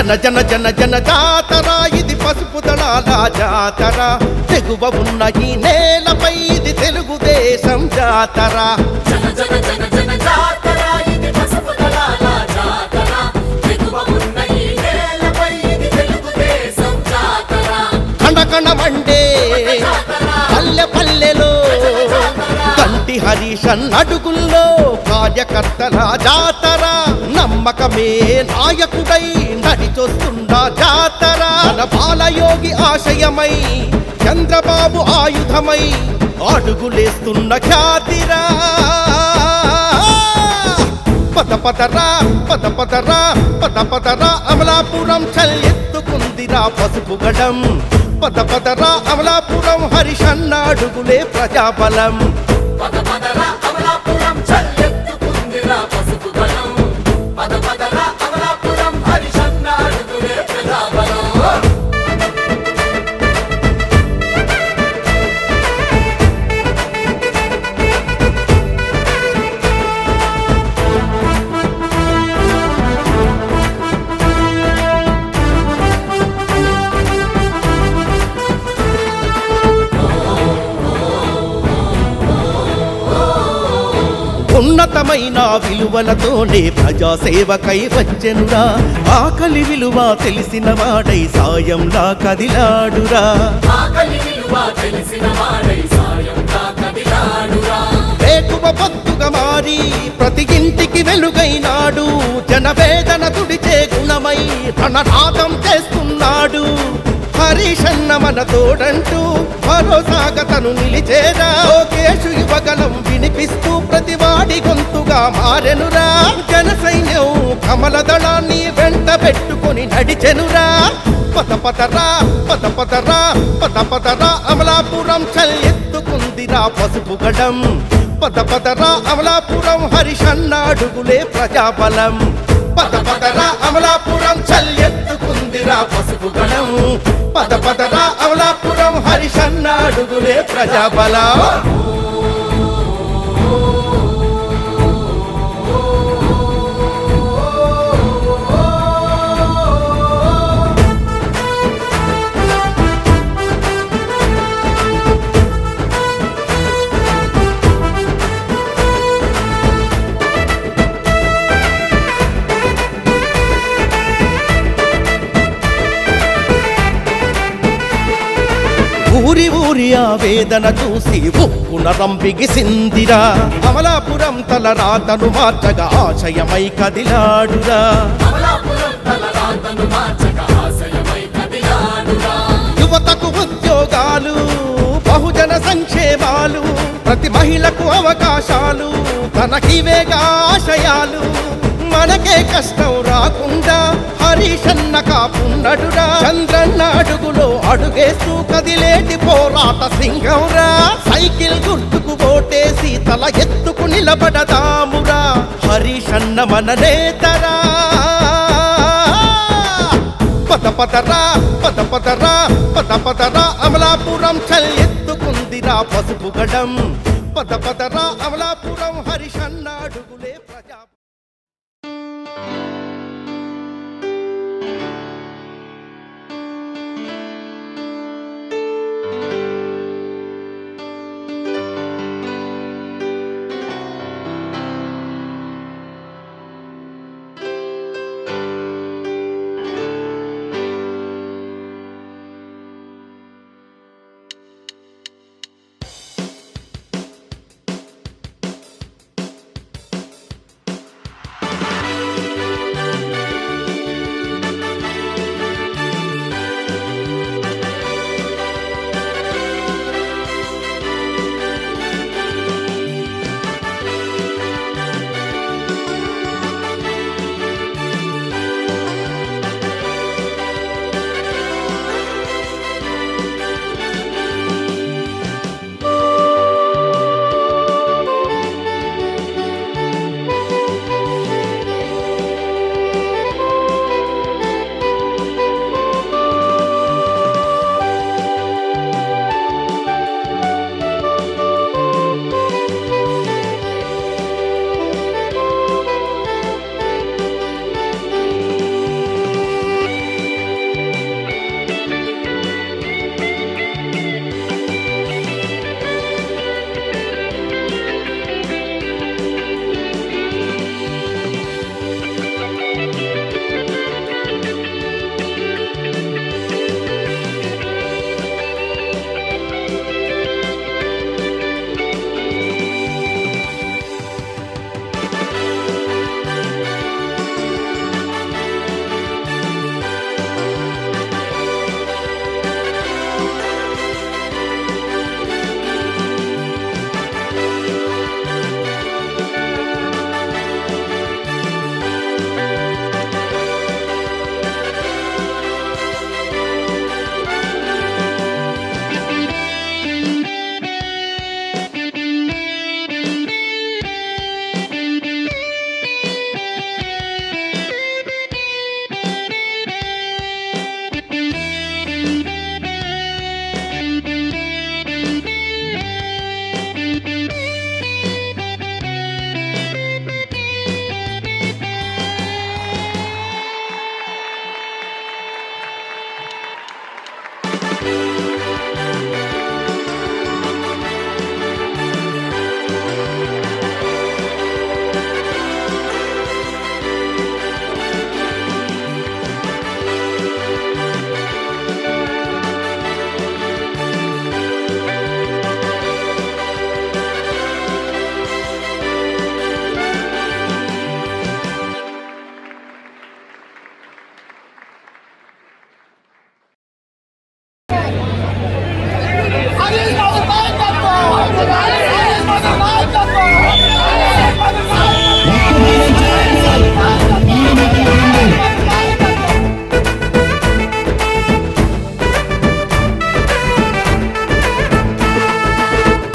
జన జన జన జన జాతర ఇది పసుపు దళాల జాతర తెగువ ఉన్న ఈ నేలపై ఇది తెలుగుదేశం జాతర జన జన జన జన జాతర ఇది పసుపు దళాల జాతర తెగువ ఉన్న ఈ నేలపై ఇది తెలుగుదేశం జాతర కణ కణ మండే పల్లె పల్లెలో కంటి హరీశన్ అడుగుల్లో కార్యకర్తల జాతర నమ్మకమే నాయకుడై నడిచొస్తున్న జాతర బాలయోగి ఆశయమై చంద్రబాబు ఆయుధమై అడుగులేస్తున్న ఖ్యాతిరా పద పదరా పద పదరా పద పదరా అమలాపురం చల్లెత్తుకుందిరా పసుపు గడం పద పదరా అమలాపురం హరిశన్న అడుగులే ప్రజాబలం పద పదరా అమలాపురం చల్లెత్తుకుందిరా పసుపు గడం పద పదరా అమలాపురం హరిశన్న అడుగులే ప్రజాబలం ఉన్నతమైన విలువలతోనే ప్రజాసేవకై వచ్చెనురా ఆకలి విలువ తెలిసిన వాడై సాయంలా కదిలాడురా ఆకలి విలువ తెలిసిన వాడై సాయంలా కదిలాడురా వేకువ పొత్తుగా మారి ప్రతి ఇంటికి వెలుగైనాడు జనవేదన తుడిచే గుణమై రణనాదం చేస్తున్నాడు హరీశన్న మన తోడంటూ భరోసాగా తను నిలిచేరా లోకేషు యువగలం వినిపిస్తూ ప్రతివాడి గొంతుగా మారెనురా జన సైన్యం కమల దళాన్ని వెంట పెట్టుకొని నడిచెనురా పద పదరా పద పదరా పద పదరా అమలాపురం చల్లెత్తుకుందిరా పసుపు గడం పద పదరా అమలాపురం హరిశన్న అడుగులే ప్రజాబలం పద పదరా అమలాపురం చల్లెత్తుకుందిరా పసుపు గడం పద పదరా అమలాపురం హరిశన్న అడుగులే ప్రజాబలం ఊరి ఊరి ఆవేదన చూసి ఉప్పున రంపిగిసిందిరా అమలాపురం తల రాతను మార్చగా ఆశయమై కదిలాడురా అమలాపురం తల రాతను మార్చగా ఆశయమై కదిలాడురా యువతకు ఉద్యోగాలు బహుజన సంక్షేమాలు ప్రతి మహిళకు అవకాశాలు తనకివేగా ఆశయాలు మనకే కష్టం రాకుండా హరీశన్న కాపున్నడురా చంద్రన్న అడుగులో అడుగేస్తూ కదిలేటి పోరాట సింగంరా సైకిల్ గుర్తుకు ఓటేసి తల ఎత్తుకు నిలబడదామురా హరీశన్న మన నేతరా పద పదరా పద పదరా పద పదరా అమలాపురం చల్లెత్తుకుందిరా పసుపు గడం పద పదరా అమలాపురం హరిశన్న అడుగులే ప్రజా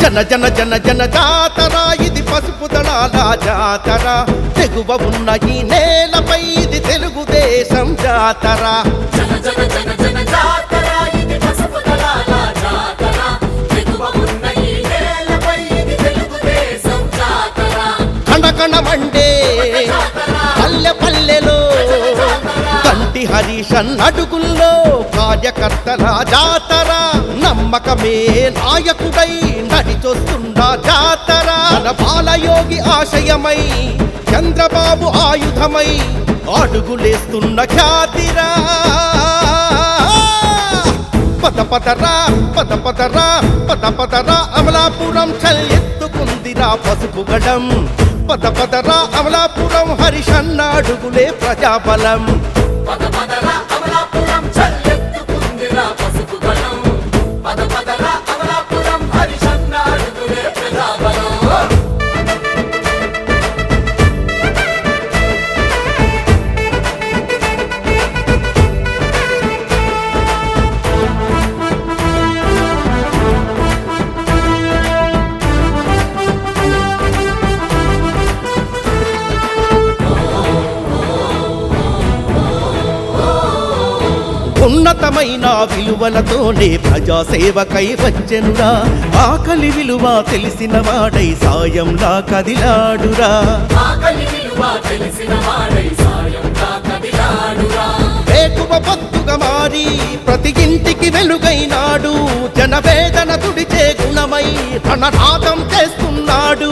జన జన జన జన జాతర ఇది పసుపు దళాల జాతర తెగువ ఉన్న ఈ నేలపై ఇది తెలుగుదేశం జాతర జన జన జన జన జాతర ఇది పసుపు దళాల జాతర తెగువ ఉన్న ఈ నేలపై ఇది తెలుగుదేశం జాతర కణకణ మండే పల్లె పల్లెలో కంటి హరీషన్ అడుగుల్లో కార్యకర్తల జాతర నమ్మకమే నాయకుడై నడిచొస్తున్న జాతర బాలయోగి ఆశయమై చంద్రబాబు ఆయుధమై అడుగులేస్తున్న ఖ్యాతిరా పద పదరా పద పదరా పద పదరా అమలాపురం చల్లెత్తుకుందిరా పసుపు గడం పద పదరా అమలాపురం హరిషన్న అడుగులే ప్రజాబలం పద పదరా అమలాపురం చల్లెత్తుకుందిరా పసుపు గడం పద పదరా అమలాపురం హరిషన్న అడుగులే ప్రజాబలం ఉన్నతమైన విలువలతోనే ప్రజాసేవకై వచ్చెనురా ఆకలి విలువ తెలిసిన వాడై సాయంలా కదిలాడురా ఆకలి విలువ తెలిసిన వాడై సాయంగా కదిలాడురా వేకువ పొత్తుగా మారి ప్రతి ఇంటికి వెలుగైనాడు జనవేదన తుడిచే గుణమై రణనాదం చేస్తున్నాడు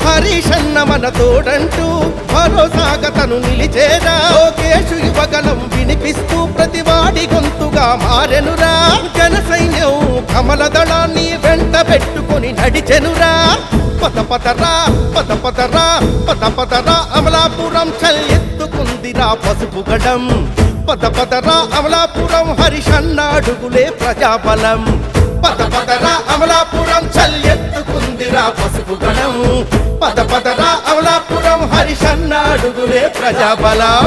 హరీషన్న మన తోడంటూ భరోసాగా తను నిలిచేరా లోకేషు యువగలం వినిపిస్తూ ప్రతివాడి గొంతుగా మారెనురా జన సైన్యం కమల దళాన్ని వెంట పెట్టుకొని నడిచెనురా పద పదరా పద పదరా పద పదరా అమలాపురం చల్లెత్తుకుందిరా పసుపు గడం పద పదరా అమలాపురం హరిషన్న అడుగులే ప్రజాబలం పద పదరా అమలాపురం చల్లెత్తుకుందిరా పసుపు గడం పద పదరా అమలాపురం హరిషన్న అడుగులే ప్రజాబలం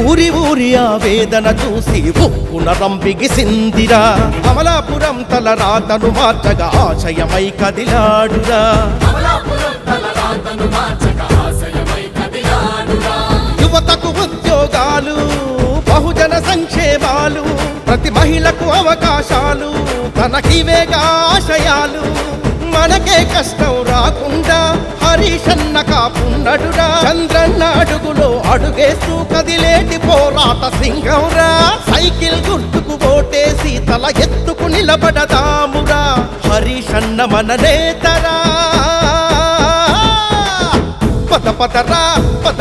ఊరి ఊరి ఆ వేదన చూసి ఉప్పున రంపిగిసిందిరా అమలాపురం తల రాతను మార్చగా ఆశయమై కదిలాడురా అమలాపురం తల రాతను మార్చగా ఆశయమై కదిలాడురా యువతకు ఉద్యోగాలు బహుజన సంక్షేమాలు ప్రతి మహిళకు అవకాశాలు తనకివేగా ఆశయాలు మనకే కష్టం రాకుండా హరీషన్న కాపున్నడురా చంద్రన్న అడుగులో అడుగేస్తూ కదిలేటి పోరాట సింగంరా సైకిల్ గుర్తుకు ఓటేసి తల ఎత్తుకు నిలబడదామురా హరీషన్న మన నేతరా పద పదరా పద